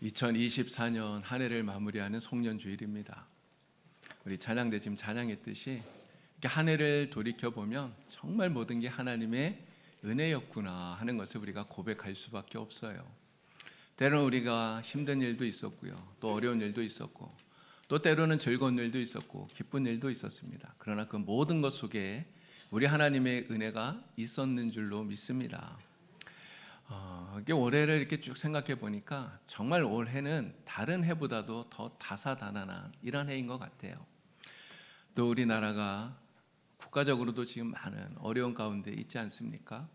2024년 한 해를 마무리하는 송년주일입니다. 우리 찬양대 지금 찬양했듯이 이렇게 한 해를 돌이켜보면 정말 모든 게 하나님의 은혜였구나 하는 것을 우리가 고백할 수밖에 없어요. 때로는 우리가 힘든 일도 있었고요, 또 어려운 일도 있었고, 또 때로는 즐거운 일도 있었고 기쁜 일도 있었습니다. 그러나 그 모든 것 속에 우리 하나님의 은혜가 있었는 줄로 믿습니다. 이게 올해를 이렇게 쭉 생각해 보니까 정말 올해는 다른 해보다도 더 다사다난한 이런 해인 것 같아요. 또 우리나라가 국가적으로도 지금 많은 어려운 가운데 있지 않습니까?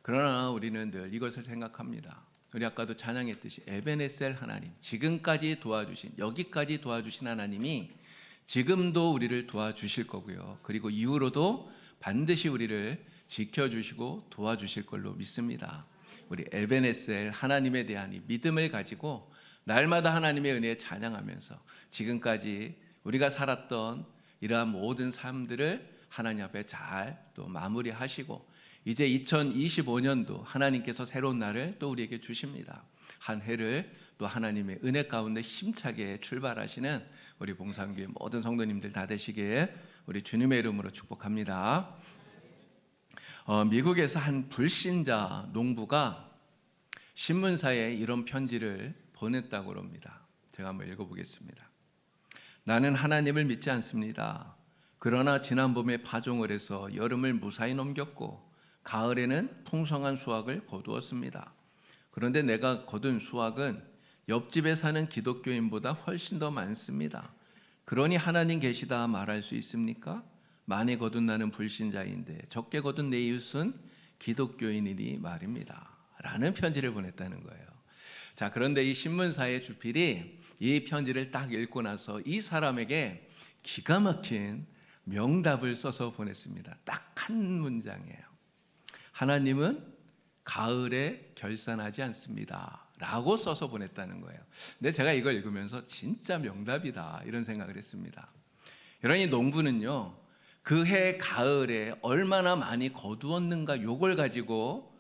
그러나 우리는 늘 이것을 생각합니다. 우리 아까도 찬양했듯이 에베네셀 하나님, 지금까지 도와주신, 여기까지 도와주신 하나님이 지금도 우리를 도와주실 거고요, 그리고 이후로도 반드시 우리를 지켜주시고 도와주실 걸로 믿습니다. 우리 에베네셀 하나님에 대한 이 믿음을 가지고 날마다 하나님의 은혜에 찬양하면서 지금까지 우리가 살았던 이러한 모든 삶들을 하나님 앞에 잘 또 마무리하시고 이제 2025년도 하나님께서 새로운 날을 또 우리에게 주십니다. 한 해를 또 하나님의 은혜 가운데 힘차게 출발하시는 우리 봉산교회 모든 성도님들 다 되시기에 우리 주님의 이름으로 축복합니다. 미국에서 한 불신자 농부가 신문사에 이런 편지를 보냈다고 합니다. 제가 한번 읽어보겠습니다. 나는 하나님을 믿지 않습니다. 그러나 지난 봄에 파종을 해서 여름을 무사히 넘겼고 가을에는 풍성한 수확을 거두었습니다. 그런데 내가 거둔 수확은 옆집에 사는 기독교인보다 훨씬 더 많습니다. 그러니 하나님 계시다 말할 수 있습니까? 많이 거둔 나는 불신자인데 적게 거둔 내 이웃은 기독교인이니 말입니다. 라는 편지를 보냈다는 거예요. 자, 그런데 이 신문사의 주필이 이 편지를 딱 읽고 나서 이 사람에게 기가 막힌 명답을 써서 보냈습니다. 딱 한 문장이에요. 하나님은 가을에 결산하지 않습니다. 라고 써서 보냈다는 거예요. 근데 제가 이걸 읽으면서 진짜 명답이다 이런 생각을 했습니다. 여러분, 이 농부는요, 그 해 가을에 얼마나 많이 거두었는가 요걸 가지고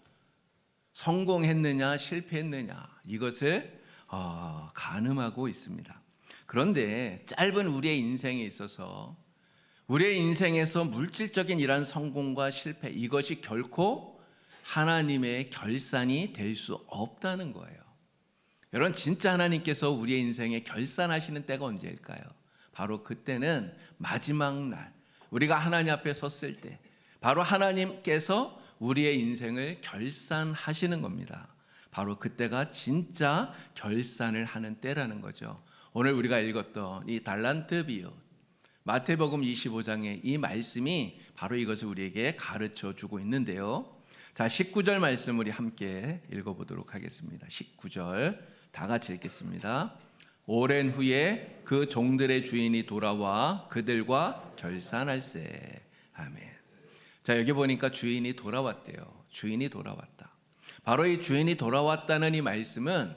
성공했느냐 실패했느냐 이것을 가늠하고 있습니다. 그런데 짧은 우리의 인생에 있어서 우리의 인생에서 물질적인 이러한 성공과 실패 이것이 결코 하나님의 결산이 될 수 없다는 거예요. 여러분, 진짜 하나님께서 우리의 인생에 결산하시는 때가 언제일까요? 바로 그때는 마지막 날 우리가 하나님 앞에 섰을 때 바로 하나님께서 우리의 인생을 결산하시는 겁니다. 바로 그때가 진짜 결산을 하는 때라는 거죠. 오늘 우리가 읽었던 이 달란트 비유 마태복음 25장의 이 말씀이 바로 이것을 우리에게 가르쳐 주고 있는데요. 자, 19절 말씀 우리 함께 읽어보도록 하겠습니다. 19절 다 같이 읽겠습니다. 오랜 후에 그 종들의 주인이 돌아와 그들과 결산할세. 아멘. 자, 여기 보니까 주인이 돌아왔대요. 주인이 돌아왔다. 바로 이 주인이 돌아왔다는 이 말씀은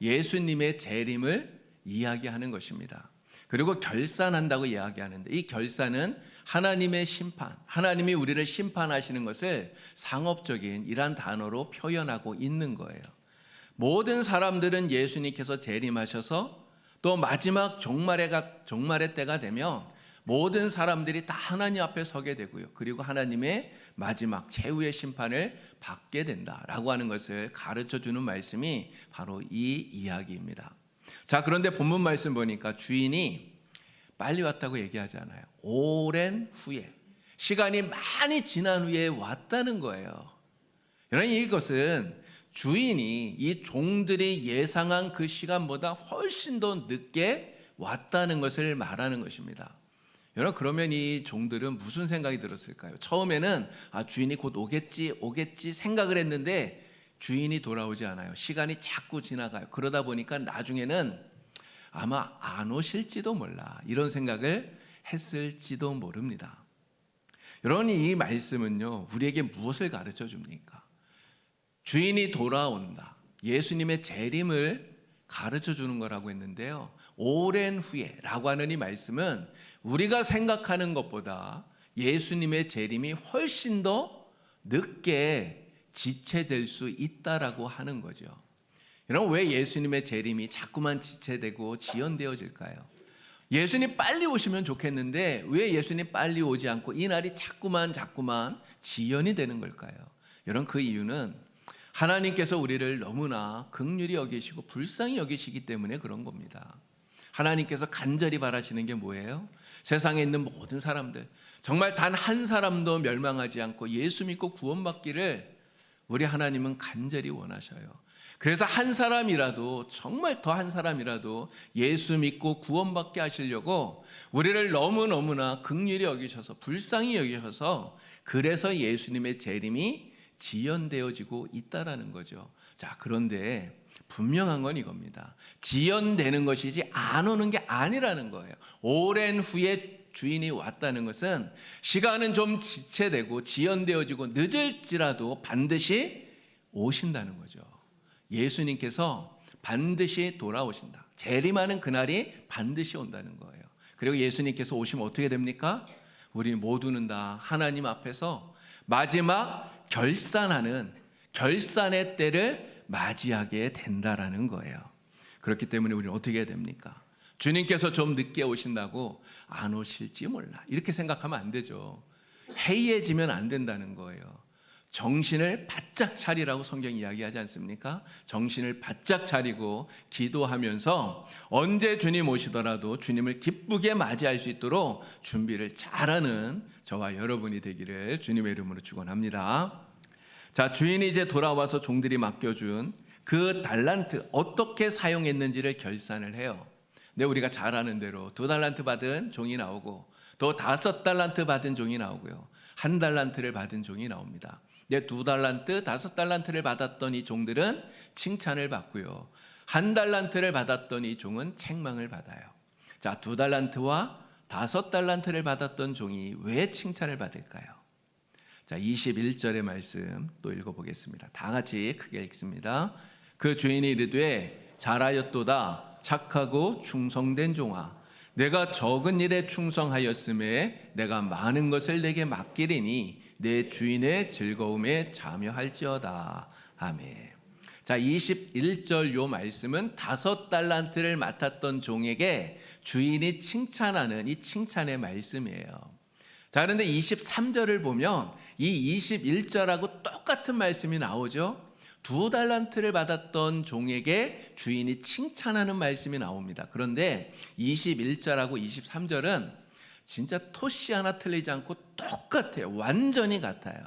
예수님의 재림을 이야기하는 것입니다. 그리고 결산한다고 이야기하는데 이 결산은 하나님의 심판, 하나님이 우리를 심판하시는 것을 상업적인 이러한 단어로 표현하고 있는 거예요. 모든 사람들은 예수님께서 재림하셔서 또 마지막 종말의 때가 되면 모든 사람들이 다 하나님 앞에 서게 되고요. 그리고 하나님의 마지막 최후의 심판을 받게 된다라고 하는 것을 가르쳐주는 말씀이 바로 이 이야기입니다. 자, 그런데 본문 말씀 보니까 주인이 빨리 왔다고 얘기하지 않아요. 오랜 후에, 시간이 많이 지난 후에 왔다는 거예요. 여러분, 이것은 주인이 이 종들이 예상한 그 시간보다 훨씬 더 늦게 왔다는 것을 말하는 것입니다. 여러분, 그러면 이 종들은 무슨 생각이 들었을까요? 처음에는 주인이 곧 오겠지 생각을 했는데 주인이 돌아오지 않아요. 시간이 자꾸 지나가요. 그러다 보니까 나중에는 아마 안 오실지도 몰라 이런 생각을 했을지도 모릅니다. 여러분, 이 말씀은요 우리에게 무엇을 가르쳐 줍니까? 주인이 돌아온다, 예수님의 재림을 가르쳐 주는 거라고 했는데요, 오랜 후에 라고 하는 이 말씀은 우리가 생각하는 것보다 예수님의 재림이 훨씬 더 늦게 지체될 수 있다라고 하는 거죠. 여러분, 왜 예수님의 재림이 자꾸만 지체되고 지연되어질까요? 예수님 빨리 오시면 좋겠는데 왜 예수님 빨리 오지 않고 이 날이 자꾸만 지연이 되는 걸까요? 여러분, 그 이유는 하나님께서 우리를 너무나 긍휼히 여기시고 불쌍히 여기시기 때문에 그런 겁니다. 하나님께서 간절히 바라시는 게 뭐예요? 세상에 있는 모든 사람들, 정말 단 한 사람도 멸망하지 않고 예수 믿고 구원받기를 우리 하나님은 간절히 원하셔요. 그래서 한 사람이라도, 정말 더 한 사람이라도 예수 믿고 구원받게 하시려고 우리를 너무너무나 긍휼히 여기셔서 불쌍히 여기셔서, 그래서 예수님의 재림이 지연되어지고 있다라는 거죠. 자, 그런데 분명한 건 이겁니다. 지연되는 것이지 안 오는 게 아니라는 거예요. 오랜 후에 주인이 왔다는 것은 시간은 좀 지체되고 지연되어지고 늦을지라도 반드시 오신다는 거죠. 예수님께서 반드시 돌아오신다. 재림하는 그날이 반드시 온다는 거예요. 그리고 예수님께서 오시면 어떻게 됩니까? 우리 모두는 다 하나님 앞에서 마지막 결산의 때를 맞이하게 된다라는 거예요. 그렇기 때문에 우리는 어떻게 해야 됩니까? 주님께서 좀 늦게 오신다고 안 오실지 몰라, 이렇게 생각하면 안 되죠. 해이해지면 안 된다는 거예요. 정신을 바짝 차리라고 성경이 이야기하지 않습니까? 정신을 바짝 차리고 기도하면서 언제 주님 오시더라도 주님을 기쁘게 맞이할 수 있도록 준비를 잘하는 저와 여러분이 되기를 주님의 이름으로 축원합니다. 자, 주인이 이제 돌아와서 종들이 맡겨준 그 달란트 어떻게 사용했는지를 결산을 해요. 근데 우리가 잘 아는 대로 2달란트 받은 종이 나오고 또 5달란트 받은 종이 나오고요, 1달란트를 받은 종이 나옵니다. 2달란트, 5달란트를 받았던 이 종들은 칭찬을 받고요, 1달란트를 받았던 이 종은 책망을 받아요. 자, 2달란트와 5달란트를 받았던 종이 왜 칭찬을 받을까요? 자, 21절의 말씀 또 읽어보겠습니다. 다 같이 크게 읽습니다. 그 주인이 이르되 잘하였도다 착하고 충성된 종아, 내가 적은 일에 충성하였음에 내가 많은 것을 내게 맡기리니 내 주인의 즐거움에 참여할지어다. 아멘. 자, 21절 요 말씀은 5달란트를 맡았던 종에게 주인이 칭찬하는 이 칭찬의 말씀이에요. 자, 그런데 23절을 보면 이 21절하고 똑같은 말씀이 나오죠. 2달란트를 받았던 종에게 주인이 칭찬하는 말씀이 나옵니다. 그런데 21절하고 23절은 진짜 토시 하나 틀리지 않고 똑같아요. 완전히 같아요.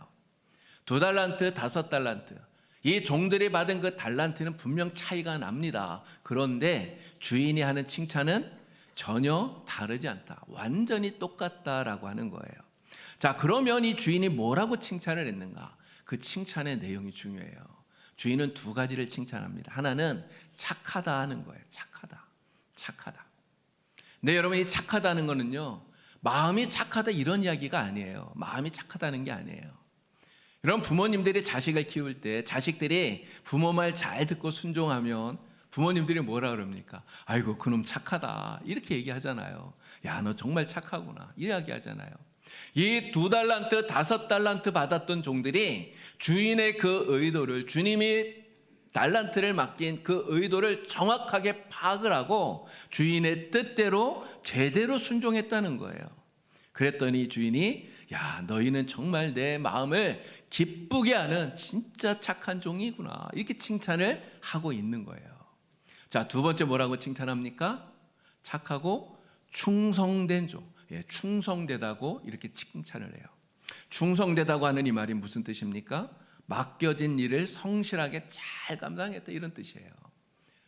2달란트, 5달란트. 이 종들이 받은 그 달란트는 분명 차이가 납니다. 그런데 주인이 하는 칭찬은 전혀 다르지 않다. 완전히 똑같다라고 하는 거예요. 자, 그러면 이 주인이 뭐라고 칭찬을 했는가? 그 칭찬의 내용이 중요해요. 주인은 2가지를 칭찬합니다. 하나는 착하다 하는 거예요. 착하다. 근데 여러분, 이 착하다는 거는요, 마음이 착하다 이런 이야기가 아니에요. 마음이 착하다는 게 아니에요. 여러분, 부모님들이 자식을 키울 때 자식들이 부모 말 잘 듣고 순종하면 부모님들이 뭐라 그럽니까? 아이고, 그놈 착하다, 이렇게 얘기하잖아요. 야, 너 정말 착하구나, 이야기하잖아요. 이 2달란트, 5달란트 받았던 종들이 주인의 그 의도를, 주님이 달란트를 맡긴 그 의도를 정확하게 파악을 하고 주인의 뜻대로 제대로 순종했다는 거예요. 그랬더니 주인이, 야, 너희는 정말 내 마음을 기쁘게 하는 진짜 착한 종이구나, 이렇게 칭찬을 하고 있는 거예요. 자, 2번째 뭐라고 칭찬합니까? 착하고 충성된 종. 예, 충성되다고 이렇게 칭찬을 해요. 충성되다고 하는 이 말이 무슨 뜻입니까? 맡겨진 일을 성실하게 잘 감당했다, 이런 뜻이에요.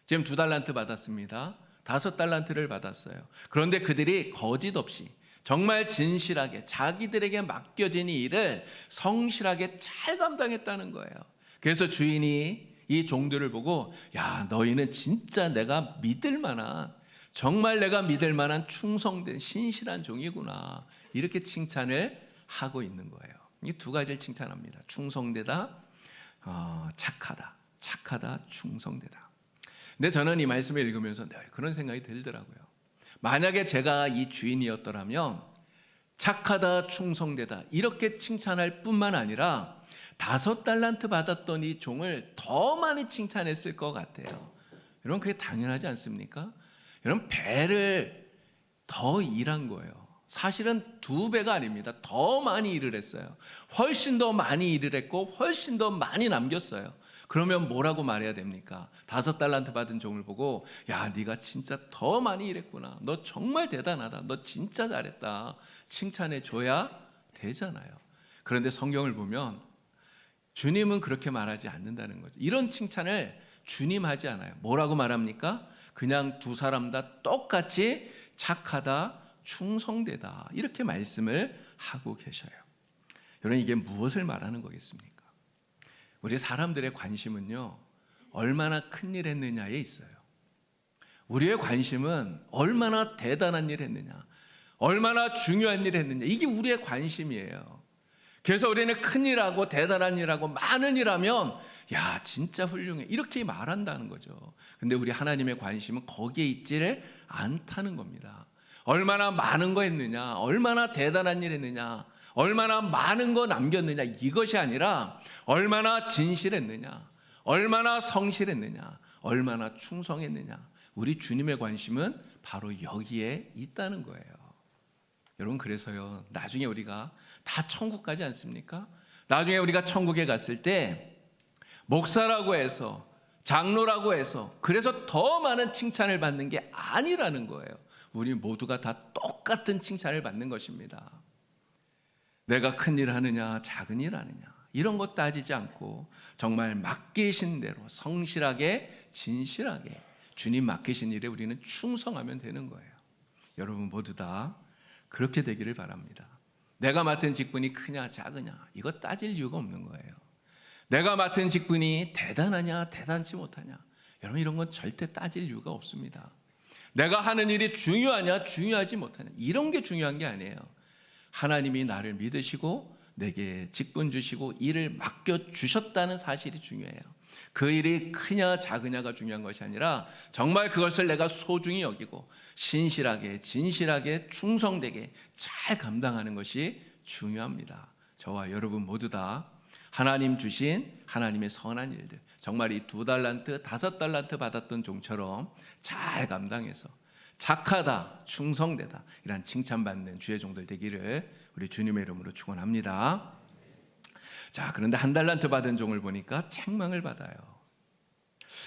지금 2달란트 받았습니다. 5달란트를 받았어요. 그런데 그들이 거짓 없이 정말 진실하게 자기들에게 맡겨진 이 일을 성실하게 잘 감당했다는 거예요. 그래서 주인이 이 종들을 보고, 야, 너희는 진짜 내가 믿을 만한, 정말 내가 믿을 만한 충성된 신실한 종이구나, 이렇게 칭찬을 하고 있는 거예요. 이 2가지를 칭찬합니다. 충성되다, 착하다, 충성되다. 근데 저는 이 말씀을 읽으면서 그런 생각이 들더라고요. 만약에 제가 이 주인이었더라면 착하다, 충성되다 이렇게 칭찬할 뿐만 아니라 5달란트 받았던 이 종을 더 많이 칭찬했을 것 같아요. 여러분 그게 당연하지 않습니까? 여러분 배를 더 일한 거예요. 사실은 2배가 아닙니다. 더 많이 일을 했어요. 훨씬 더 많이 일을 했고 훨씬 더 많이 남겼어요. 그러면 뭐라고 말해야 됩니까? 5달란트 받은 종을 보고 야, 네가 진짜 더 많이 일했구나. 너 정말 대단하다. 너 진짜 잘했다. 칭찬해 줘야 되잖아요. 그런데 성경을 보면 주님은 그렇게 말하지 않는다는 거죠. 이런 칭찬을 주님 하지 않아요. 뭐라고 말합니까? 그냥 2 사람 다 똑같이 착하다, 충성되다 이렇게 말씀을 하고 계셔요. 여러분 이게 무엇을 말하는 거겠습니까? 우리 사람들의 관심은요, 얼마나 큰일 했느냐에 있어요. 우리의 관심은 얼마나 대단한 일 했느냐, 얼마나 중요한 일 했느냐, 이게 우리의 관심이에요. 그래서 우리는 큰일하고 대단한 일하고 많은 일하면 야 진짜 훌륭해 이렇게 말한다는 거죠. 근데 우리 하나님의 관심은 거기에 있지를 않다는 겁니다. 얼마나 많은 거 했느냐, 얼마나 대단한 일 했느냐, 얼마나 많은 거 남겼느냐, 이것이 아니라 얼마나 진실했느냐, 얼마나 성실했느냐, 얼마나 충성했느냐. 우리 주님의 관심은 바로 여기에 있다는 거예요. 여러분 그래서요, 나중에 우리가 다 천국 가지 않습니까? 나중에 우리가 천국에 갔을 때 목사라고 해서, 장로라고 해서, 그래서 더 많은 칭찬을 받는 게 아니라는 거예요. 우리 모두가 다 똑같은 칭찬을 받는 것입니다. 내가 큰일 하느냐 작은 일 하느냐 이런 거 따지지 않고 정말 맡기신 대로 성실하게 진실하게 주님 맡기신 일에 우리는 충성하면 되는 거예요. 여러분 모두 다 그렇게 되기를 바랍니다. 내가 맡은 직분이 크냐 작으냐 이거 따질 이유가 없는 거예요. 내가 맡은 직분이 대단하냐 대단치 못하냐 여러분 이런 건 절대 따질 이유가 없습니다. 내가 하는 일이 중요하냐 중요하지 못하냐 이런 게 중요한 게 아니에요. 하나님이 나를 믿으시고 내게 직분 주시고 일을 맡겨주셨다는 사실이 중요해요. 그 일이 크냐 작으냐가 중요한 것이 아니라 정말 그것을 내가 소중히 여기고 신실하게 진실하게 충성되게 잘 감당하는 것이 중요합니다. 저와 여러분 모두 다 하나님 주신 하나님의 선한 일들 정말 이 2달란트 5달란트 받았던 종처럼 잘 감당해서 착하다 충성되다 이런 칭찬받는 주의 종들 되기를 우리 주님의 이름으로 축원합니다. 자, 그런데 1달란트 받은 종을 보니까 책망을 받아요.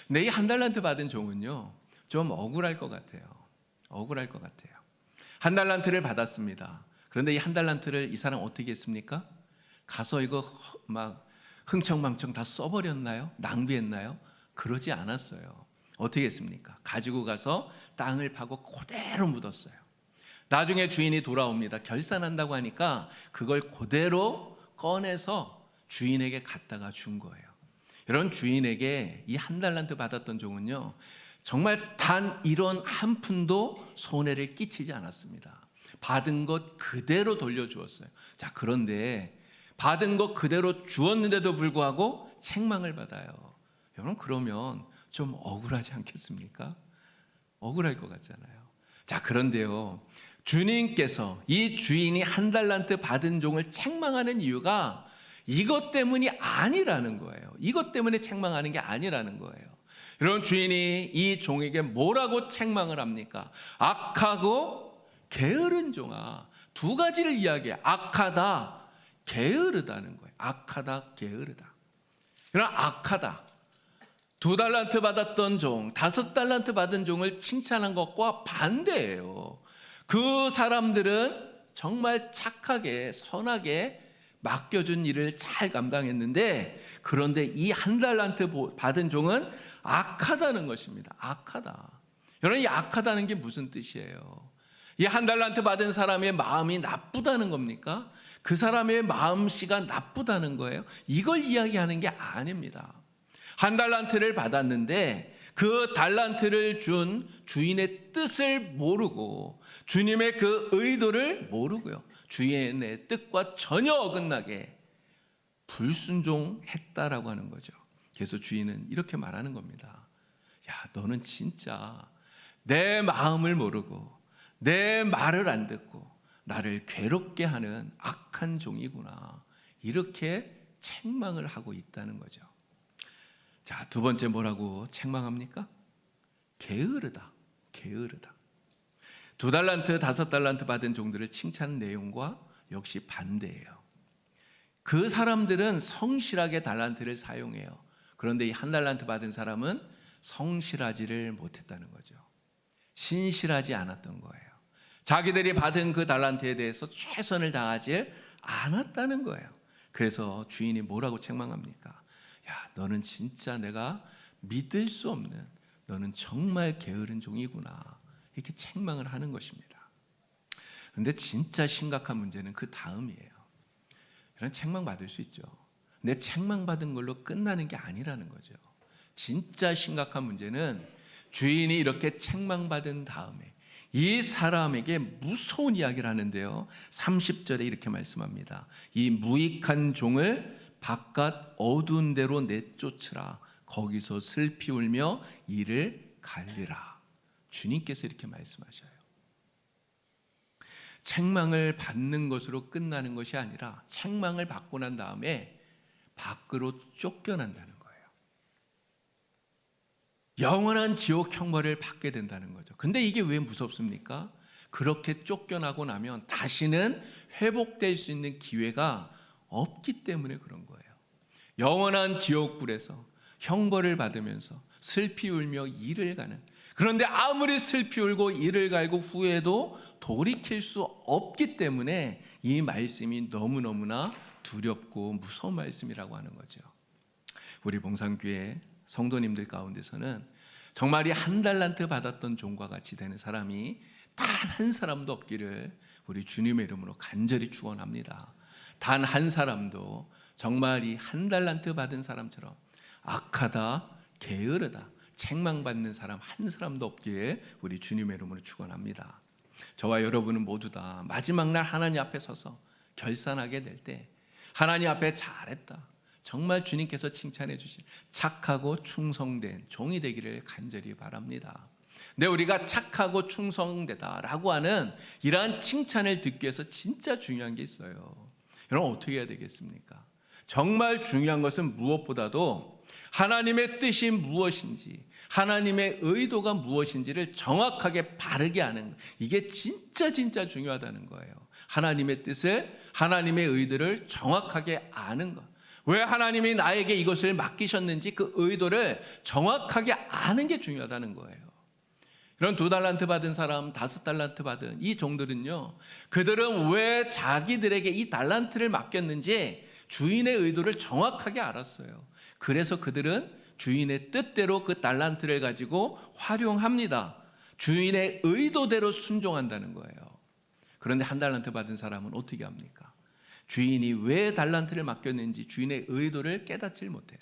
근데 이 1달란트 받은 종은요 좀 억울할 것 같아요. 억울할 것 같아요. 1달란트를 받았습니다. 그런데 이 1달란트를 이 사람 어떻게 했습니까? 가서 이거 막 흥청망청 다 써버렸나요? 낭비했나요? 그러지 않았어요. 어떻게 했습니까? 가지고 가서 땅을 파고 그대로 묻었어요. 나중에 주인이 돌아옵니다. 결산한다고 하니까 그걸 그대로 꺼내서 주인에게 갖다가 준 거예요. 여러분 주인에게 이 1달란트 받았던 종은요 정말 단 이런 한 푼도 손해를 끼치지 않았습니다. 받은 것 그대로 돌려주었어요. 자, 그런데 받은 것 그대로 주었는데도 불구하고 책망을 받아요. 여러분 그러면 좀 억울하지 않겠습니까? 억울할 것 같잖아요. 자, 그런데요 주님께서 이 주인이 1달란트 받은 종을 책망하는 이유가 이것 때문이 아니라는 거예요. 이것 때문에 책망하는 게 아니라는 거예요. 여러분 주인이 이 종에게 뭐라고 책망을 합니까? 악하고 게으른 종아. 2가지를 이야기해. 악하다 게으르다는 거예요. 악하다 게으르다. 그러나 악하다 2달란트 받았던 종 5달란트 받은 종을 칭찬한 것과 반대예요. 그 사람들은 정말 착하게 선하게 맡겨준 일을 잘 감당했는데 그런데 이 1달란트 받은 종은 악하다는 것입니다. 악하다. 여러분 이 악하다는 게 무슨 뜻이에요? 이 1달란트 받은 사람의 마음이 나쁘다는 겁니까? 그 사람의 마음씨가 나쁘다는 거예요? 이걸 이야기하는 게 아닙니다. 1달란트를 받았는데 그 달란트를 준 주인의 뜻을 모르고 주님의 그 의도를 모르고요. 주인의 뜻과 전혀 어긋나게 불순종했다라고 하는 거죠. 그래서 주인은 이렇게 말하는 겁니다. 야, 너는 진짜 내 마음을 모르고 내 말을 안 듣고 나를 괴롭게 하는 악한 종이구나. 이렇게 책망을 하고 있다는 거죠. 자, 두 번째 뭐라고 책망합니까? 게으르다. 게으르다. 2달란트, 5달란트 받은 종들을 칭찬하는 내용과 역시 반대예요. 그 사람들은 성실하게 달란트를 사용해요. 그런데 이 1달란트 받은 사람은 성실하지를 못했다는 거죠. 신실하지 않았던 거예요. 자기들이 받은 그 달란트에 대해서 최선을 다하지 않았다는 거예요. 그래서 주인이 뭐라고 책망합니까? 야, 너는 진짜 내가 믿을 수 없는, 너는 정말 게으른 종이구나, 이렇게 책망을 하는 것입니다. 그런데 진짜 심각한 문제는 그 다음이에요. 이런 책망 받을 수 있죠. 근데 책망 받은 걸로 끝나는 게 아니라는 거죠. 진짜 심각한 문제는 주인이 이렇게 책망 받은 다음에 이 사람에게 무서운 이야기를 하는데요. 30절에 이렇게 말씀합니다. 이 무익한 종을 바깥 어두운 데로 내쫓으라. 거기서 슬피 울며 이를 갈리라. 주님께서 이렇게 말씀하셔요. 책망을 받는 것으로 끝나는 것이 아니라 책망을 받고 난 다음에 밖으로 쫓겨난다는 거예요. 영원한 지옥 형벌을 받게 된다는 거죠. 근데 이게 왜 무섭습니까? 그렇게 쫓겨나고 나면 다시는 회복될 수 있는 기회가 없기 때문에 그런 거예요. 영원한 지옥불에서 형벌을 받으면서 슬피 울며 이를 가는, 그런데 아무리 슬피 울고 이를 갈고 후에도 돌이킬 수 없기 때문에 이 말씀이 너무너무나 두렵고 무서운 말씀이라고 하는 거죠. 우리 봉산교회 성도님들 가운데서는 정말 이 1달란트 받았던 종과 같이 되는 사람이 단 한 사람도 없기를 우리 주님의 이름으로 간절히 축원합니다. 단 한 사람도 정말 이 1달란트 받은 사람처럼 악하다, 게으르다, 책망받는 사람 한 사람도 없기에 우리 주님의 이름으로 축원합니다. 저와 여러분은 모두 다 마지막 날 하나님 앞에 서서 결산하게 될 때 하나님 앞에 잘했다, 정말 주님께서 칭찬해 주신 착하고 충성된 종이 되기를 간절히 바랍니다. 근데 우리가 착하고 충성되다라고 하는 이러한 칭찬을 듣기 위해서 진짜 중요한 게 있어요. 여러분, 어떻게 해야 되겠습니까? 정말 중요한 것은 무엇보다도 하나님의 뜻이 무엇인지, 하나님의 의도가 무엇인지를 정확하게 바르게 아는, 이게 진짜 중요하다는 거예요. 하나님의 뜻을, 하나님의 의도를 정확하게 아는 것. 왜 하나님이 나에게 이것을 맡기셨는지 그 의도를 정확하게 아는 게 중요하다는 거예요. 이런 2달란트 받은 사람, 5달란트 받은 이 종들은요, 그들은 왜 자기들에게 이 달란트를 맡겼는지 주인의 의도를 정확하게 알았어요. 그래서 그들은 주인의 뜻대로 그 달란트를 가지고 활용합니다. 주인의 의도대로 순종한다는 거예요. 그런데 1달란트 받은 사람은 어떻게 합니까? 주인이 왜 달란트를 맡겼는지 주인의 의도를 깨닫지 못해요.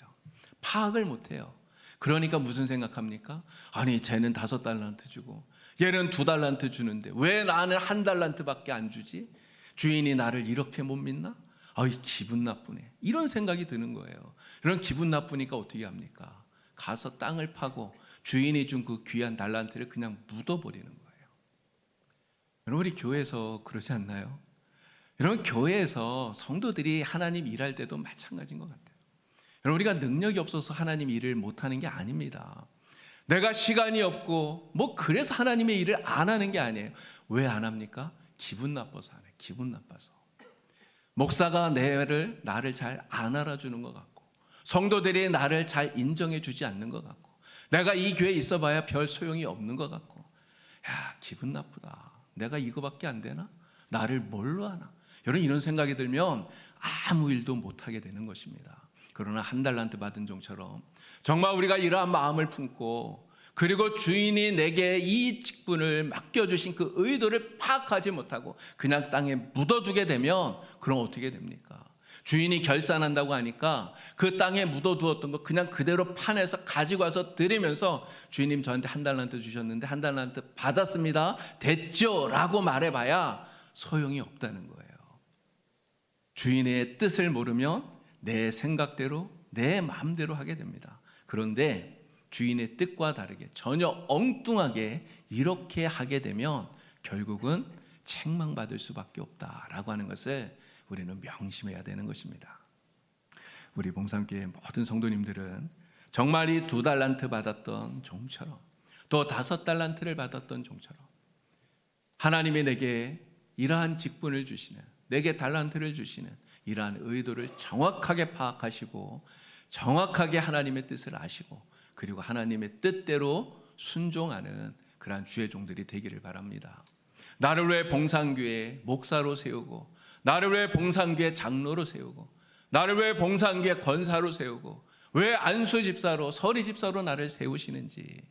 파악을 못해요. 그러니까 무슨 생각합니까? 아니, 쟤는 5달란트 주고 얘는 2달란트 주는데 왜 나는 1달란트밖에 안 주지? 주인이 나를 이렇게 못 믿나? 아이, 기분 나쁘네. 이런 생각이 드는 거예요. 이런 기분 나쁘니까 어떻게 합니까? 가서 땅을 파고 주인이 준 그 귀한 달란트를 그냥 묻어버리는 거예요. 여러분, 우리 교회에서 그러지 않나요? 여러분, 교회에서 성도들이 하나님 일할 때도 마찬가지인 것 같아요. 여러분, 우리가 능력이 없어서 하나님 일을 못하는 게 아닙니다. 내가 시간이 없고 뭐 그래서 하나님의 일을 안 하는 게 아니에요. 왜 안 합니까? 기분 나빠서 안 해요. 기분 나빠서. 목사가 나를 잘 안 알아주는 것 같고, 성도들이 나를 잘 인정해 주지 않는 것 같고, 내가 이 교회에 있어봐야 별 소용이 없는 것 같고, 야, 기분 나쁘다. 내가 이거밖에 안 되나? 나를 뭘로 하나? 여러분, 이런 생각이 들면 아무 일도 못하게 되는 것입니다. 그러나 1달란트 받은 종처럼 정말 우리가 이러한 마음을 품고, 그리고 주인이 내게 이 직분을 맡겨주신 그 의도를 파악하지 못하고 그냥 땅에 묻어두게 되면, 그럼 어떻게 됩니까? 주인이 결산한다고 하니까 그 땅에 묻어두었던 거 그냥 그대로 파내서 가지고 와서 드리면서, 주인님 저한테 1달란트 주셨는데 1달란트 받았습니다, 됐죠? 라고 말해봐야 소용이 없다는 거예요. 주인의 뜻을 모르면 내 생각대로, 내 마음대로 하게 됩니다. 그런데 주인의 뜻과 다르게 전혀 엉뚱하게 이렇게 하게 되면 결국은 책망받을 수밖에 없다라고 하는 것을 우리는 명심해야 되는 것입니다. 우리 봉산교회 모든 성도님들은 정말 이 2달란트 받았던 종처럼, 또 5달란트를 받았던 종처럼 하나님이 내게 이러한 직분을 주시는, 내게 달란트를 주시는 이러한 의도를 정확하게 파악하시고 정확하게 하나님의 뜻을 아시고 그리고 하나님의 뜻대로 순종하는 그러한 주의 종들이 되기를 바랍니다. 나를 왜 봉산교회 목사로 세우고, 나를 왜 봉산교회 장로로 세우고, 나를 왜 봉산교회 권사로 세우고, 왜 안수 집사로, 서리 집사로 나를 세우시는지,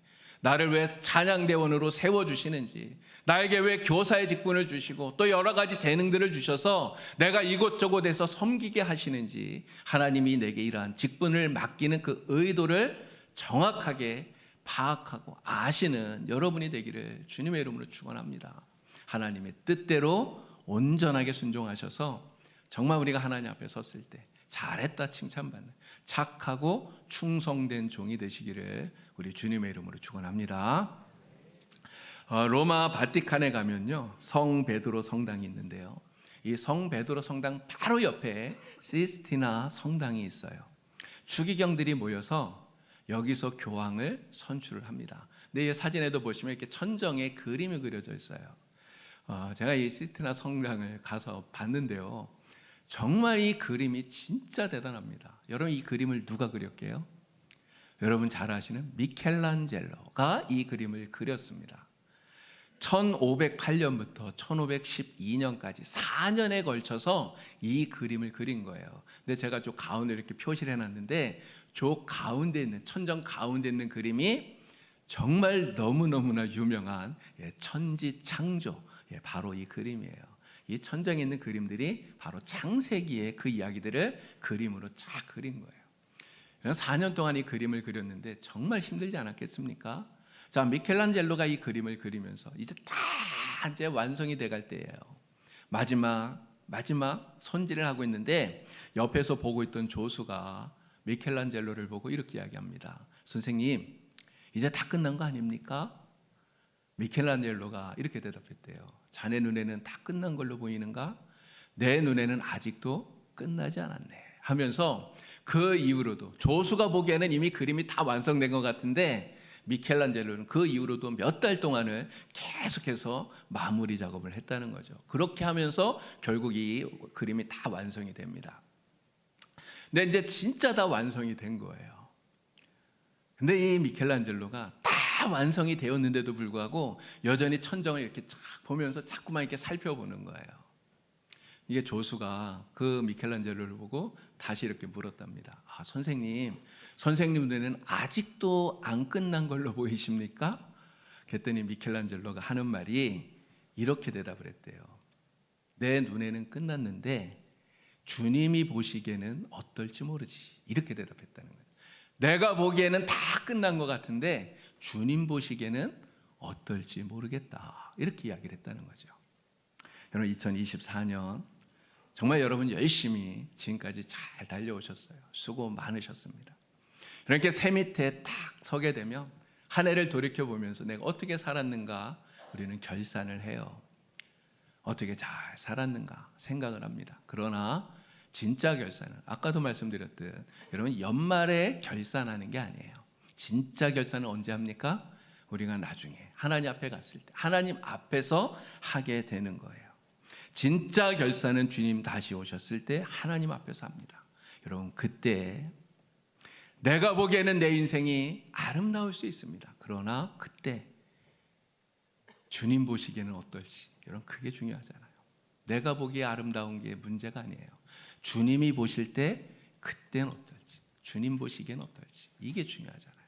나를 왜 찬양대원으로 세워주시는지, 나에게 왜 교사의 직분을 주시고 또 여러 가지 재능들을 주셔서 내가 이곳저곳에서 섬기게 하시는지, 하나님이 내게 이러한 직분을 맡기는 그 의도를 정확하게 파악하고 아시는 여러분이 되기를 주님의 이름으로 축원합니다. 하나님의 뜻대로 온전하게 순종하셔서 정말 우리가 하나님 앞에 섰을 때 잘했다 칭찬받는 착하고 충성된 종이 되시기를 우리 주님의 이름으로 축원합니다. 로마 바티칸에 가면요, 성 베드로 성당이 있는데요, 이 성 베드로 성당 바로 옆에 시스티나 성당이 있어요. 추기경들이 모여서 여기서 교황을 선출을 합니다. 근데 이 사진에도 보시면 이렇게 천정에 그림이 그려져 있어요. 제가 이 시스티나 성당을 가서 봤는데요, 정말 이 그림이 진짜 대단합니다. 여러분, 이 그림을 누가 그렸게요? 여러분 잘 아시는 미켈란젤로가 이 그림을 그렸습니다. 1508년부터 1512년까지 4년에 걸쳐서 이 그림을 그린 거예요. 근데 제가 저 가운데 이렇게 표시를 해놨는데, 저 가운데 있는, 천정 가운데 있는 그림이 정말 너무너무나 유명한 천지창조, 바로 이 그림이에요. 이 천정에 있는 그림들이 바로 창세기의 그 이야기들을 그림으로 쫙 그린 거예요. 그래서 4년 동안 이 그림을 그렸는데 정말 힘들지 않았겠습니까? 자, 미켈란젤로가 이 그림을 그리면서 이제 다 이제 완성이 돼갈 때예요. 마지막 손질을 하고 있는데 옆에서 보고 있던 조수가 미켈란젤로를 보고 이렇게 이야기합니다. 선생님, 이제 다 끝난 거 아닙니까? 미켈란젤로가 이렇게 대답했대요. 자네 눈에는 다 끝난 걸로 보이는가? 내 눈에는 아직도 끝나지 않았네 하면서, 그 이후로도 조수가 보기에는 이미 그림이 다 완성된 것 같은데 미켈란젤로는 그 이후로도 몇 달 동안을 계속해서 마무리 작업을 했다는 거죠. 그렇게 하면서 결국 이 그림이 다 완성이 됩니다. 근데 이제 진짜 다 완성이 된 거예요. 근데 이 미켈란젤로가 다 완성이 되었는데도 불구하고 여전히 천정을 이렇게 쫙 보면서 자꾸만 이렇게 살펴보는 거예요. 이게 조수가 그 미켈란젤로를 보고 다시 이렇게 물었답니다. 선생님 눈에는 아직도 안 끝난 걸로 보이십니까? 그랬더니 미켈란젤로가 하는 말이 이렇게 대답을 했대요. 내 눈에는 끝났는데 주님이 보시기에는 어떨지 모르지. 이렇게 대답했다는 거예요. 내가 보기에는 다 끝난 것 같은데 주님 보시기에는 어떨지 모르겠다. 이렇게 이야기를 했다는 거죠. 여러분, 2024년 정말 여러분 열심히 지금까지 잘 달려오셨어요. 수고 많으셨습니다. 이렇게 새 밑에 딱 서게 되면 한 해를 돌이켜보면서 내가 어떻게 살았는가 우리는 결산을 해요. 어떻게 잘 살았는가 생각을 합니다. 그러나 진짜 결산은 아까도 말씀드렸듯 여러분 연말에 결산하는 게 아니에요. 진짜 결산은 언제 합니까? 우리가 나중에 하나님 앞에 갔을 때 하나님 앞에서 하게 되는 거예요. 진짜 결산은 주님 다시 오셨을 때 하나님 앞에서 합니다. 여러분, 그때 내가 보기에는 내 인생이 아름다울 수 있습니다. 그러나 그때 주님 보시기에는 어떨지, 여러분 그게 중요하잖아요. 내가 보기에 아름다운 게 문제가 아니에요. 주님이 보실 때 그때는 어떨지, 주님 보시기엔 어떨지, 이게 중요하잖아요.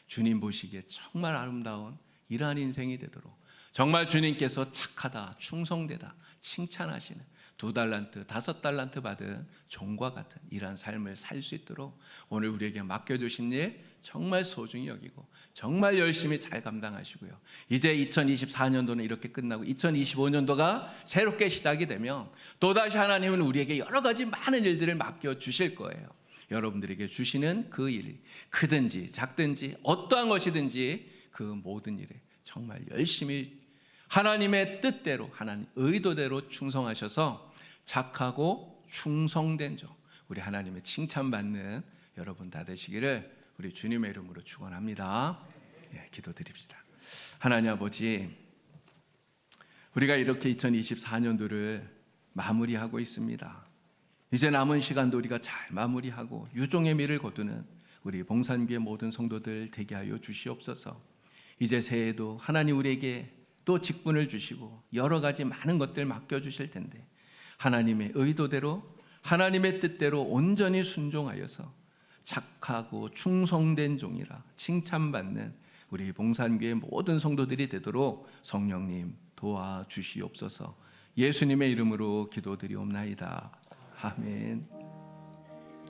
주님 보시기에 정말 아름다운 이러한 인생이 되도록 정말 주님께서 착하다, 충성되다 칭찬하시는 2달란트, 5달란트 받은 종과 같은 이러한 삶을 살 수 있도록 오늘 우리에게 맡겨주신 일 정말 소중히 여기고 정말 열심히 잘 감당하시고요. 이제 2024년도는 이렇게 끝나고 2025년도가 새롭게 시작이 되면 또다시 하나님은 우리에게 여러 가지 많은 일들을 맡겨주실 거예요. 여러분들에게 주시는 그 일, 크든지 작든지 어떠한 것이든지 그 모든 일에 정말 열심히 하나님의 뜻대로 하나님 의도대로 충성하셔서 착하고 충성된 종, 우리 하나님의 칭찬받는 여러분 다 되시기를 우리 주님의 이름으로 축원합니다. 예, 기도드립시다. 하나님 아버지, 우리가 이렇게 2024년도를 마무리하고 있습니다. 이제 남은 시간도 우리가 잘 마무리하고 유종의 미를 거두는 우리 봉산교회 모든 성도들 되게 하여 주시옵소서. 이제 새해에도 하나님 우리에게 또 직분을 주시고 여러 가지 많은 것들 맡겨주실 텐데 하나님의 의도대로 하나님의 뜻대로 온전히 순종하여서 착하고 충성된 종이라 칭찬받는 우리 봉산교회 모든 성도들이 되도록 성령님 도와주시옵소서. 예수님의 이름으로 기도드리옵나이다. 아멘.